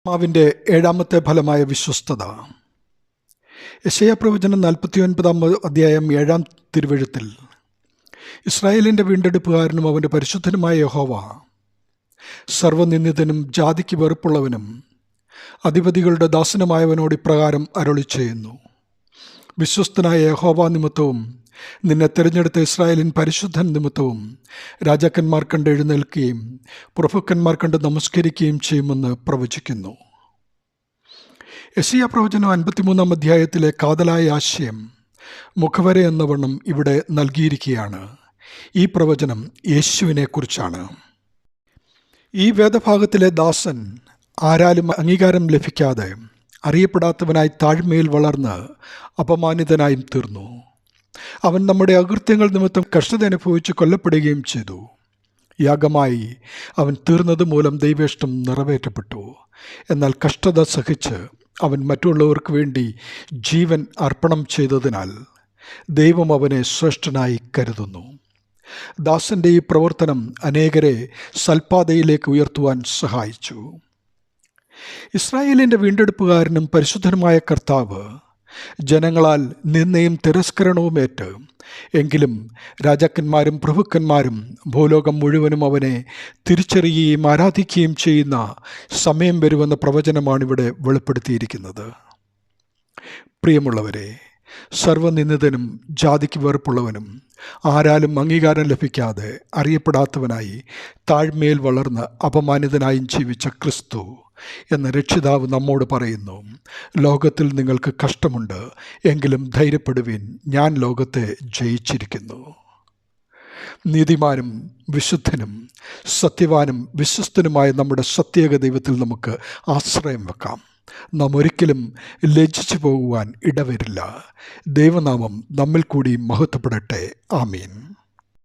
ആത്മാവിൻ്റെ ഏഴാമത്തെ ഫലമായ വിശ്വസ്തത. യെശയ്യാപ്രവചനം 49-ാം അധ്യായം 7-ാം തിരുവെഴുത്തിൽ ഇസ്രായേലിൻ്റെ വീണ്ടെടുപ്പുകാരനും അവൻ്റെ പരിശുദ്ധനുമായ യഹോവ സർവ്വനിന്ദിതനും ജാതിക്ക് വെറുപ്പുള്ളവനും അധിപതികളുടെ ദാസനുമായവനോട് ഇപ്രകാരം അരുളിച്ചെയ്യുന്നു: വിശ്വസ്തനായ യഹോവ നിമിത്തവും നിന്നെ തിരഞ്ഞെടുത്ത ഇസ്രായേലിൻ പരിശുദ്ധൻ നിമിത്തവും രാജാക്കന്മാർ കണ്ട് എഴുന്നേൽക്കുകയും പ്രഭുക്കന്മാർ കണ്ട് നമസ്കരിക്കുകയും ചെയ്യുമെന്ന് പ്രവചിക്കുന്നു. യെശയ്യാപ്രവചനം 53-ാം അധ്യായത്തിലെ കാതലായ ആശയം മുഖവര എന്നവണ്ണം ഇവിടെ നൽകിയിരിക്കുകയാണ്. ഈ പ്രവചനം യേശുവിനെക്കുറിച്ചാണ്. ഈ വേദഭാഗത്തിലെ ദാസൻ ആരാലും അംഗീകാരം ലഭിക്കാതെ അറിയപ്പെടാത്തവനായി താഴ്മയിൽ വളർന്ന് അപമാനിതനായും തീർന്നു. അവൻ നമ്മുടെ അകൃത്യങ്ങൾ നിമിത്തം കഷ്ടത അനുഭവിച്ച് കൊല്ലപ്പെടുകയും ചെയ്തു. യാഗമായി അവൻ തീർന്നത് മൂലം ദൈവേഷ്ടം നിറവേറ്റപ്പെട്ടു. എന്നാൽ കഷ്ടത സഹിച്ച് അവൻ മറ്റുള്ളവർക്ക് വേണ്ടി ജീവൻ അർപ്പണം ചെയ്തതിനാൽ ദൈവം അവനെ ശ്രേഷ്ഠനായി കരുതുന്നു. ദാസൻ്റെ ഈ പ്രവർത്തനം അനേകരെ സൽപാതയിലേക്ക് ഉയർത്തുവാൻ സഹായിച്ചു. ഇസ്രായേലിൻ്റെ വീണ്ടെടുപ്പുകാരനും പരിശുദ്ധനുമായ കർത്താവ് ജനങ്ങളാൽ നിന്ദയും തിരസ്കരണവുമേറ്റ് എങ്കിലും രാജാക്കന്മാരും പ്രഭുക്കന്മാരും ഭൂലോകം മുഴുവനും അവനെ തിരിച്ചറിയുകയും ആരാധിക്കുകയും ചെയ്യുന്ന സമയം വരുമെന്ന പ്രവചനമാണിവിടെ വെളിപ്പെടുത്തിയിരിക്കുന്നത്. പ്രിയമുള്ളവരെ, സർവ്വനിന്ദിതനും ജാതിക്ക് വെറുപ്പുള്ളവനും ആരാലും അംഗീകാരം ലഭിക്കാതെ അറിയപ്പെടാത്തവനായി താഴ്മയിൽ വളർന്ന് അപമാനിതനായും ജീവിച്ച ക്രിസ്തു എന്ന രക്ഷിതാവ് നമ്മോട് പറയുന്നു: ലോകത്തിൽ നിങ്ങൾക്ക് കഷ്ടമുണ്ട്, എങ്കിലും ധൈര്യപ്പെടുവിൻ, ഞാൻ ലോകത്തെ ജയിച്ചിരിക്കുന്നു. നീതിമാനും വിശുദ്ധനും സത്യവാനും വിശ്വസ്തനുമായ നമ്മുടെ സത്യേക ദൈവത്തിൽ നമുക്ക് ആശ്രയം വെക്കാം. നാം ഒരിക്കലും ലജ്ജിച്ചു പോകുവാൻ ഇടവരില്ല. ദൈവനാമം നമ്മിൽ കൂടി മഹത്വപ്പെടട്ടെ. ആമീൻ.